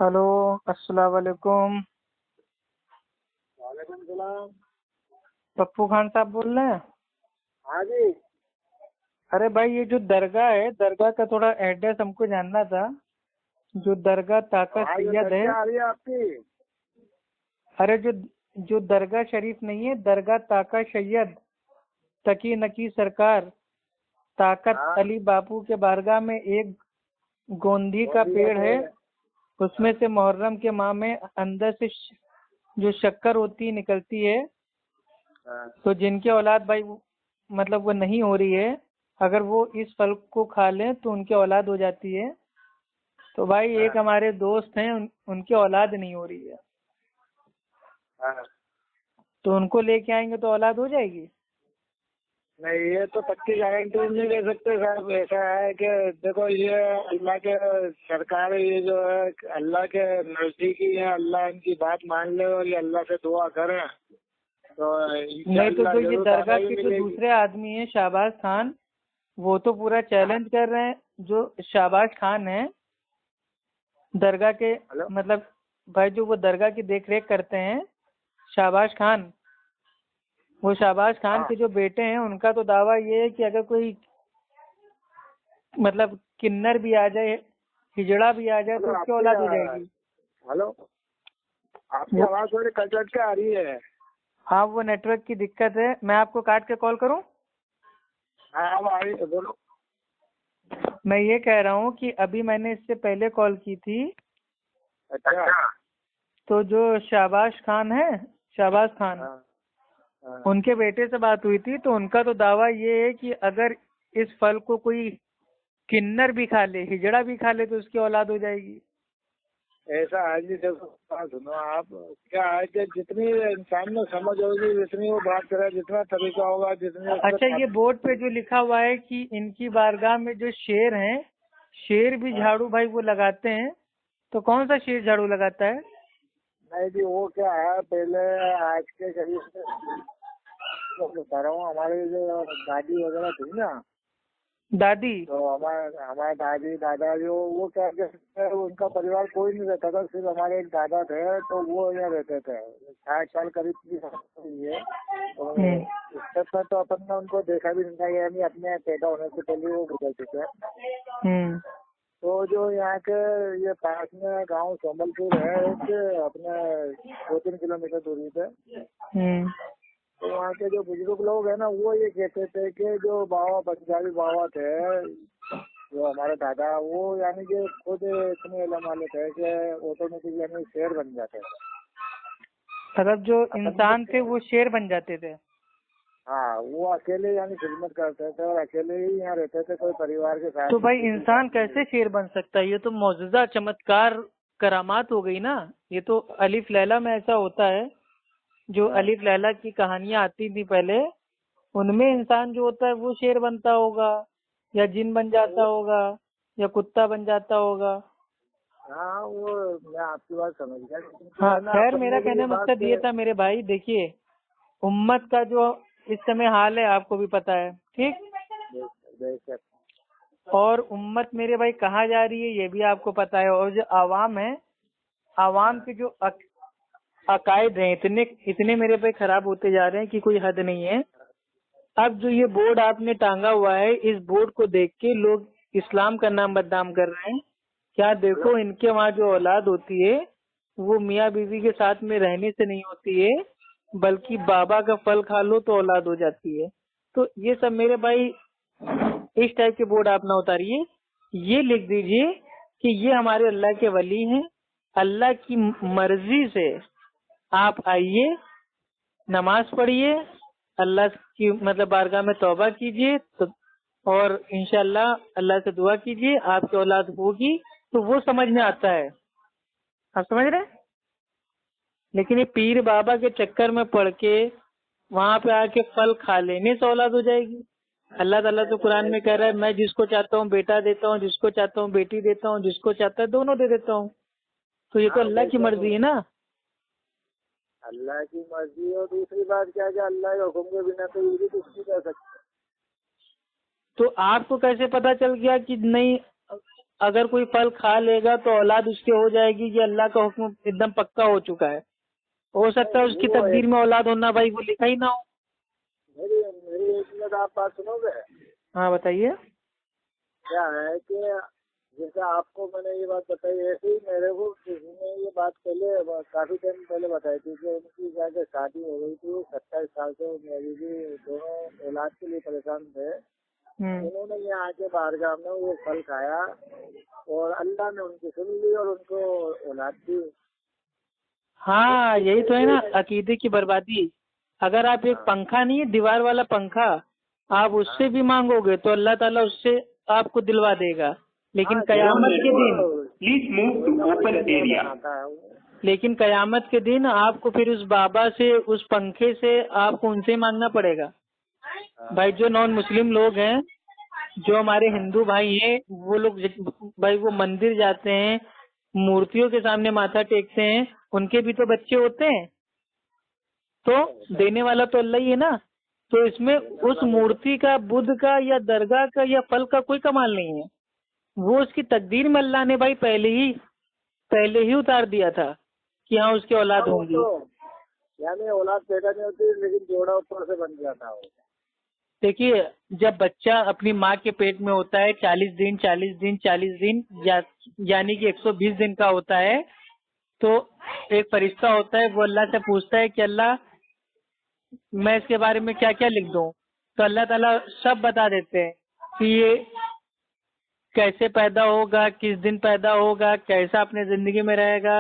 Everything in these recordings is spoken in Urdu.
ہلو، السلام علیکم۔ وعلیکم السلام۔ پپو خان صاحب بول رہے ہیں؟ ہاں جی۔ ارے بھائی، یہ جو درگاہ ہے، درگاہ کا تھوڑا ایڈریس ہم کو جاننا تھا۔ جو درگاہ طاقت سید ہے، آ رہی ہے آپ کی؟ ارے جو درگاہ شریف نہیں ہے، درگاہ طاقت سید تقی نکی سرکار طاقت علی باپو کے بارگاہ میں ایک گوندھی کا پیڑ ہے، اس میں سے محرم کے ماہ میں اندر سے جو شکر ہوتی نکلتی ہے، تو جن کے اولاد بھائی مطلب وہ نہیں ہو رہی ہے، اگر وہ اس پھل کو کھا لیں تو ان کی اولاد ہو جاتی ہے۔ تو بھائی ایک ہمارے دوست ہیں، ان کی اولاد نہیں ہو رہی ہے، تو ان کو لے کے آئیں گے تو اولاد ہو جائے گی؟ نہیں، یہ تو پکی گارنٹی نہیں دے سکتے صاحب۔ ایسا ہے کہ دیکھو، یہ اللہ کے سرکار، یہ جو ہے اللہ کے نزدیکی ہے، اللہ ان کی بات مان لے اور یہ اللہ سے دعا کریں تو نہیں تو جو یہ درگاہ کے جو دوسرے آدمی ہیں شہباز خان، وہ تو پورا چیلنج کر رہے ہیں۔ جو شہباز خان ہیں درگاہ کے، مطلب بھائی جو وہ درگاہ کی دیکھ ریکھ کرتے ہیں، شہباز خان، وہ شہباز خان کے جو بیٹے ہیں، ان کا تو دعویٰ یہ ہے کہ اگر کوئی مطلب کنر بھی آ جائے، ہجڑا بھی آ جائے تو اس کی اولاد ہو جائے گی۔ ہلو، آپ کی آواز تھوڑی کٹ کے آ رہی ہے۔ ہاں، وہ نیٹ ورک کی دقت ہے۔ میں آپ کو کاٹ کے کال کروں؟ ہاں، اب آ رہی ہے، بولو۔ میں یہ کہہ رہا ہوں کہ ابھی میں نے اس سے پہلے کال کی تھی، اچھا، تو جو شہباز خان ہے، شہباز خان، ان کے بیٹے سے بات ہوئی تھی، تو ان کا تو دعویٰ یہ ہے کہ اگر اس پھل کو کوئی کنر بھی کھا لے، ہجڑا بھی کھا لے، تو اس کی اولاد ہو جائے گی۔ ایسا ہے جی، دیکھو سنو آپ، کیا ہے کہ جتنی انسان میں سمجھ ہوگی، جتنی وہ بات کرے، جتنا طریقہ ہوگا، جتنی۔ اچھا، یہ بورڈ پہ جو لکھا ہوا ہے کہ ان کی بارگاہ میں جو شیر ہیں، شیر بھی جھاڑو بھائی وہ لگاتے ہیں، تو کون سا شیر جھاڑو لگاتا ہے؟ نہیں جی، وہ کیا ہے، پہلے آج کے قریب بتا رہا ہوں، ہماری جو دادی وغیرہ تھی نا، دادی، تو ہمارے دادی دادا جو وہ کیا کہتے ہیں، ان کا پریوار کوئی نہیں رہتا تھا، صرف ہمارے ایک دادا تھے، تو وہ یہاں رہتے تھے 60 سال قریب کی ہے۔ اس سے تو اپن نے ان کو دیکھا بھی نہیں تھا، یعنی اپنے پیدا ہونے سے پہلے وہ گزر چکے ہیں۔ تو جو یہاں کے یہ پاس میں گاؤں سومل پور ہے، ایک اپنے 2-3 کلومیٹر دوری پہ، تو وہاں کے جو بزرگ لوگ ہیں نا، وہ یہ کہتے تھے کہ جو بابا پنجابی بابا تھے، جو ہمارے دادا، وہ یعنی کہ خود اتنے علم والے تھے کہ آٹومیٹک یعنی شیر بن جاتے تھے۔ مطلب جو انسان تھے وہ شیر بن جاتے تھے؟ ہاں، وہ اکیلے یعنی خدمت کرتے تھے اور اکیلے ہی یہاں رہتے تھے، کوئی پریوار کے ساتھ۔ تو بھائی انسان کیسے شیر بن سکتا ہے؟ یہ تو معجزہ، چمتکار، کرامات ہو گئی نا۔ یہ تو الف لیلا میں ایسا ہوتا ہے، جو الف لیلا کی کہانیاں آتی تھی پہلے، ان میں انسان جو ہوتا ہے وہ شیر بنتا ہوگا، یا جن بن جاتا ہوگا، یا کتا بن جاتا ہوگا۔ ہاں، وہ میں آپ کی بات سمجھ گیا۔ ہاں، خیر، میرا کہنے کا مقصد یہ تھا میرے بھائی، دیکھیے امت کا جو اس سمے حال ہے آپ کو بھی پتا ہے، ٹھیک؟ اور امت میرے بھائی کہاں جا رہی ہے یہ بھی آپ کو پتا ہے، اور جو عوام ہے، عوام کے جو عقائد ہیں اتنے میرے بھائی خراب ہوتے جا رہے ہیں کہ کوئی حد نہیں ہے۔ اب جو یہ بورڈ آپ نے ٹانگا ہوا ہے، اس بورڈ کو دیکھ کے لوگ اسلام کا نام بدنام کر رہے ہیں۔ کیا دیکھو، ان کے وہاں جو اولاد ہوتی ہے وہ میاں بیوی کے ساتھ میں رہنے سے نہیں ہوتی ہے، بلکہ بابا کا پھل کھا لو تو اولاد ہو جاتی ہے۔ تو یہ سب میرے بھائی اس ٹائپ کے بورڈ آپ نہ اتاریے، یہ لکھ دیجئے کہ یہ ہمارے اللہ کے ولی ہیں، اللہ کی مرضی سے آپ آئیے، نماز پڑھیے، اللہ کی مطلب بارگاہ میں توبہ کیجئے، اور انشاءاللہ اللہ سے دعا کیجئے، آپ کی اولاد ہوگی۔ تو وہ سمجھ میں آتا ہے، آپ سمجھ رہے ہیں؟ لیکن یہ پیر بابا کے چکر میں پڑ کے وہاں پہ آ کے پھل کھا لینے سے اولاد ہو جائے گی۔ اللہ تعالیٰ تو قرآن میں کہہ رہا ہے، میں جس کو چاہتا ہوں بیٹا دیتا ہوں، جس کو چاہتا ہوں بیٹی دیتا ہوں، جس کو چاہتا ہے دونوں دے دیتا ہوں۔ تو یہ تو اللہ کی مرضی ہے نا۔ اللہ کی مرضی، اور دوسری بات کیا کہ اللہ کے حکم کے بنا تو یہ بھی کچھ نہیں کر سکتے۔ تو آپ کو کیسے پتا چل گیا کہ نہیں اگر کوئی پھل کھا لے گا تو اولاد اس کے ہو جائے گی، یہ اللہ کا حکم ایک دم پکا ہو چکا ہے. ہو سکتا ہے اس کی تقدیر میں اولاد ہونا بھائی وہ لکھا ہی نہ ہو. میری ایک منٹ آپ بات سنو گے؟ ہاں بتائیے. کیا ہے کہ جیسے آپ کو میں نے یہ بات بتائی ایسے ہی میرے کو کسی نے یہ بات پہلے کافی ٹائم پہلے بتائی تھی کہ ان کی کیا کہ شادی ہو گئی تھی 27 سال سے، میری بھی دونوں اولاد کے لیے پریشان تھے. انہوں نے یہاں آ کے بارگاہ میں وہ پھل کھایا اور اللہ نے ان کی سن لی اور ان کو اولاد دی. ہاں یہی تو ہے نا عقیدے کی بربادی. اگر آپ ایک پنکھا نہیں ہے دیوار والا پنکھا، آپ اس سے بھی مانگو گے تو اللہ تعالیٰ اس سے آپ کو دلوا دے گا، لیکن قیامت کے دن آپ کو پھر اس بابا سے اس پنکھے سے آپ کو ان سے مانگنا پڑے گا. بھائی جو نان مسلم لوگ ہیں، جو ہمارے ہندو بھائی ہیں، وہ لوگ بھائی وہ مندر جاتے ہیں، مورتیوں کے سامنے ماتھا ٹیکتے ہیں، ان کے بھی تو بچے ہوتے ہیں، تو دینے والا تو اللہ ہی ہے نا. تو اس میں اس مورتی کا، بدھ کا یا درگاہ کا یا پھل کا کوئی کمال نہیں ہے. وہ اس کی تقدیر میں اللہ نے بھائی پہلے ہی اتار دیا تھا کہ ہاں اس کی اولاد ہوں گی. یعنی اولاد پیدا نہیں ہوتی لیکن جوڑا اوپر سے بن جاتا ہے. دیکھیے جب بچہ اپنی ماں کے پیٹ میں ہوتا ہے 40 دن یعنی کہ 120 دن کا ہوتا ہے، تو ایک فرشتہ ہوتا ہے وہ اللہ سے پوچھتا ہے کہ اللہ میں اس کے بارے میں کیا کیا لکھ دوں، تو اللہ تعالیٰ سب بتا دیتے ہیں کہ یہ کیسے پیدا ہوگا، کس دن پیدا ہوگا، کیسا اپنے زندگی میں رہے گا،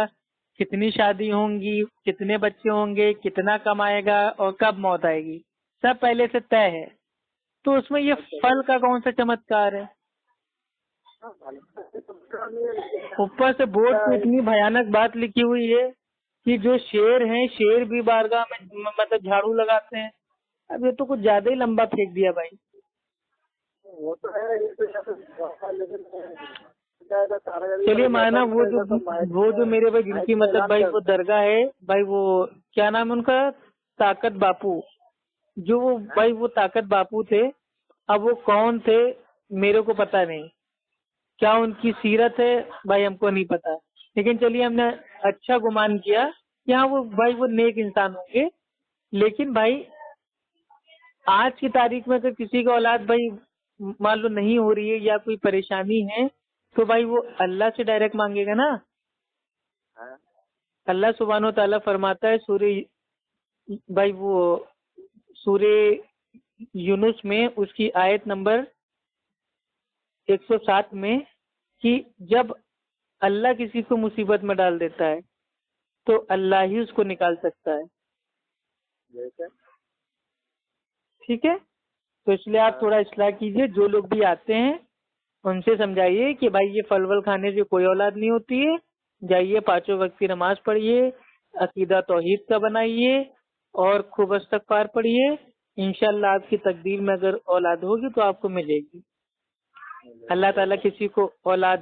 کتنی شادی ہوں گی، کتنے بچے ہوں گے، کتنا کمائے گا اور کب موت آئے گی، سب پہلے سے طے ہے. تو اس میں یہ پھل کا کون سا چمتکار ہے؟ اوپر سے بورڈ پہ اتنی بھیانک بات لکھی ہوئی ہے کہ جو شیر ہیں شیر بھی بارگاہ میں مطلب جھاڑو لگاتے ہیں. اب یہ تو کچھ زیادہ ہی لمبا پھینک دیا بھائی. چلیے مانا وہ جو میرے بھائی جن کی مطلب بھائی وہ درگاہ ہے بھائی، وہ کیا نام ہے ان کا، طاقت باپو، جو وہ بھائی وہ طاقت باپو تھے. اب وہ کون تھے میرے کو پتا نہیں، کیا ان کی سیرت ہے بھائی ہم کو نہیں پتا، لیکن چلیے ہم نے اچھا گمان کیا کہ ہاں وہ بھائی وہ نیک انسان ہوں گے. لیکن بھائی آج کی تاریخ میں اگر کسی کا اولاد بھائی مان لو نہیں ہو رہی ہے یا کوئی پریشانی ہے تو بھائی وہ اللہ سے ڈائریکٹ مانگے گا نا. اللہ سبحانہ و تعالیٰ فرماتا ہے سورہ یونس میں اس کی آیت نمبر 107 میں کہ جب اللہ کسی کو مصیبت میں ڈال دیتا ہے تو اللہ ہی اس کو نکال سکتا ہے. ٹھیک ہے، تو اس لیے آپ تھوڑا اصلاح کیجئے. جو لوگ بھی آتے ہیں ان سے سمجھائیے کہ بھائی یہ پھل ول کھانے سے کوئی اولاد نہیں ہوتی ہے. جائیے 5 وقت کی نماز پڑھیے، عقیدہ توحید کا بنائیے اور خوب استغفار پڑھیے. انشاءاللہ آپ کی تقدیر میں اگر اولاد ہوگی تو آپ کو ملے گی. اللہ تعالیٰ کسی کو اولاد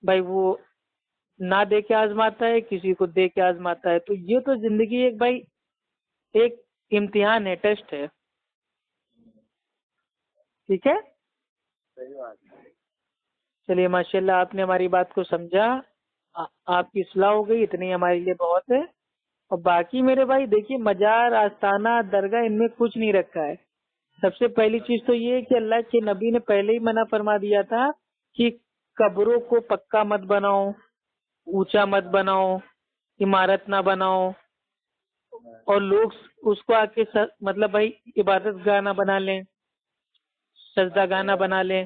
بھائی وہ نہ دے کے آزماتا ہے، کسی کو دے کے آزماتا ہے. تو یہ تو زندگی ایک بھائی ایک امتحان ہے، ٹیسٹ ہے. ٹھیک ہے، چلیے ماشاءاللہ آپ نے ہماری بات کو سمجھا، آپ کی اصلاح ہو گئی، اتنی ہمارے لیے بہت ہے. اور باقی میرے بھائی دیکھیے مزار، آستانہ، درگاہ ان میں کچھ نہیں رکھا ہے. سب سے پہلی چیز تو یہ ہے کہ اللہ کے نبی نے پہلے ہی منع فرما دیا تھا کہ قبروں کو پکا مت بناؤ، اونچا مت بناؤ، عمارت نہ بناؤ، اور لوگ اس کو آ کے مطلب بھائی عبادت گاہ نہ بنا لیں، سجدہ گاہ نہ بنا لیں.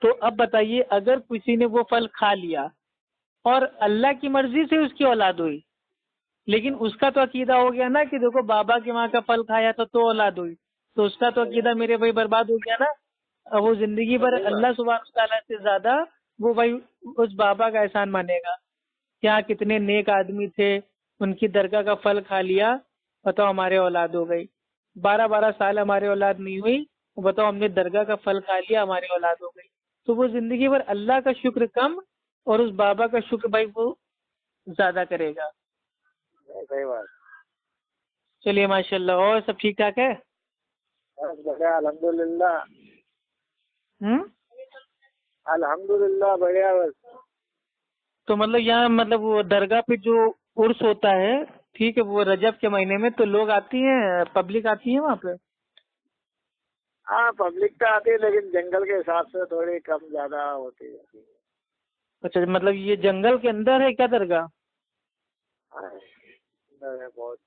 تو اب بتائیے اگر کسی نے وہ پھل کھا لیا اور اللہ کی مرضی سے اس کی اولاد ہوئی، لیکن اس کا تو عقیدہ ہو گیا نا کہ دیکھو بابا کے وہاں کا پھل کھایا تھا تو اولاد ہوئی، تو اس کا تو عقیدہ میرے بھائی برباد ہو گیا نا. وہ زندگی بھر اللہ سبحانہ تعالیٰ سے زیادہ وہ بھائی اس بابا کا احسان مانے گا. کیا کتنے نیک آدمی تھے، ان کی درگاہ کا پھل کھا لیا، بتاؤ ہمارے اولاد ہو گئی. 12 سال ہمارے اولاد نہیں ہوئی، بتاؤ ہم نے درگاہ کا پھل کھا لیا ہماری اولاد ہو گئی. تو وہ زندگی بھر اللہ کا شکر کم اور اس بابا کا شکر بھائی وہ زیادہ کرے گا. صحیح بات. چلیے ماشاءاللہ، اور سب ٹھیک ٹھاک ہے؟ الحمد للہ. الحمدللہ بڑھیا بس. تو مطلب یہاں مطلب وہ درگاہ پہ جو عرس ہوتا ہے ٹھیک ہے وہ رجب کے مہینے میں تو لوگ آتی ہیں پبلک آتی ہے وہاں پہ. ہاں پبلک تو آتی ہے لیکن جنگل کے حساب سے تھوڑی کم زیادہ ہوتی ہے. اچھا مطلب یہ جنگل کے اندر ہے کیا درگاہ؟ ہاں بہت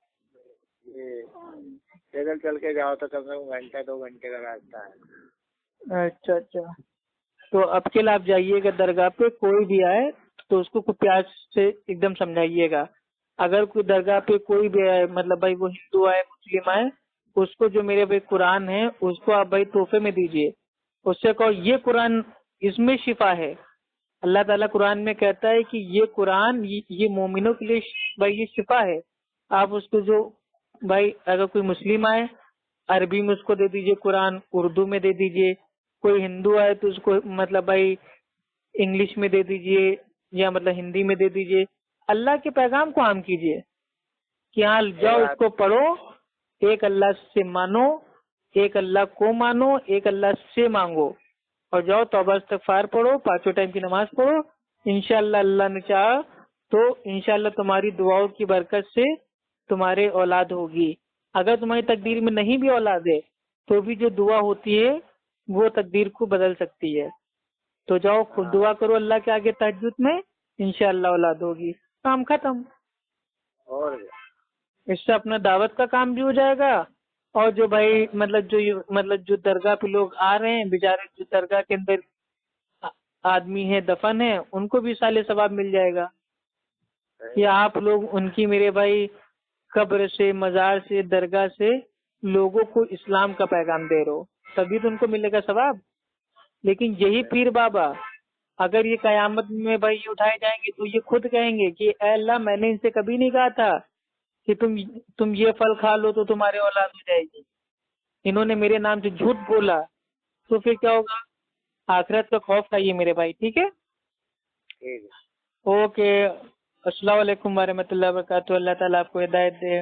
یہ پیدل چل کے جاؤ تو کم سے کم گھنٹے 2 گھنٹے کا راستہ ہے. اچھا اچھا. تو اب کے آپ جائیے گا درگاہ پہ کوئی بھی آئے تو اس کو خوب پیار سے ایک دم سمجھائیے گا. اگر کوئی درگاہ پہ کوئی بھی آئے مطلب بھائی وہ ہندو آئے مسلم آئے اس کو جو میرے بھائی قرآن ہے اس کو آپ بھائی تحفے میں دیجیے. اس سے کہو یہ قرآن اس میں شفا ہے. اللہ تعالیٰ قرآن میں کہتا ہے کہ یہ قرآن یہ مومنوں کے لیے بھائی یہ شفا ہے. آپ اس کو جو بھائی اگر کوئی مسلم آئے عربی میں اس کو دے دیجیے قرآن, اردو میں دے دیجیے. کوئی ہندو آئے تو اس کو مطلب بھائی انگلش میں دے دیجیے یا مطلب ہندی میں دے دیجیے. اللہ کے پیغام کو عام کیجیے کہ ہاں جاؤ اس کو پڑھو, ایک اللہ سے مانو, ایک اللہ کو مانو, ایک اللہ سے مانگو اور جاؤ توبہ استغفار پڑھو, 5 ٹائم کی نماز پڑھو. انشاءاللہ اللہ نے چاہا تو انشاءاللہ تمہاری دعاؤں کی برکت سے تمہارے اولاد ہوگی. اگر تمہاری تقدیر میں نہیں بھی اولاد ہے تو بھی جو دعا ہوتی ہے وہ تقدیر کو بدل سکتی ہے. تو جاؤ خود دعا کرو اللہ کے آگے تہجد میں, انشاءاللہ اولاد ہوگی. کام ختم. اور اس سے اپنا دعوت کا کام بھی ہو جائے گا اور جو بھائی مطلب جو درگاہ پہ لوگ آ رہے ہیں بیچارے جو درگاہ کے اندر آدمی ہیں دفن ہیں ان کو بھی سال ثواب مل جائے گا. یا آپ لوگ ان کی میرے بھائی قبر سے مزار سے درگاہ سے لوگوں کو اسلام کا پیغام دے رہے ہو تبھی تو ان کو ملے گا ثواب. لیکن یہی پیر بابا اگر یہ قیامت میں بھائی اٹھائے جائیں گے تو یہ خود کہیں گے کہ اے اللہ میں نے ان سے کبھی نہیں کہا تھا کہ تم یہ پھل کھا لو تو تمہارے اولاد ہو جائے گی. انہوں نے میرے نام سے جھوٹ بولا. تو پھر کیا ہوگا؟ آخرت کا خوف کھائیے میرے بھائی. ٹھیک ہے, اوکے. السلام علیکم ورحمۃ اللہ وبرکاتہ. اللہ تعالیٰ آپ کو ہدایت دے.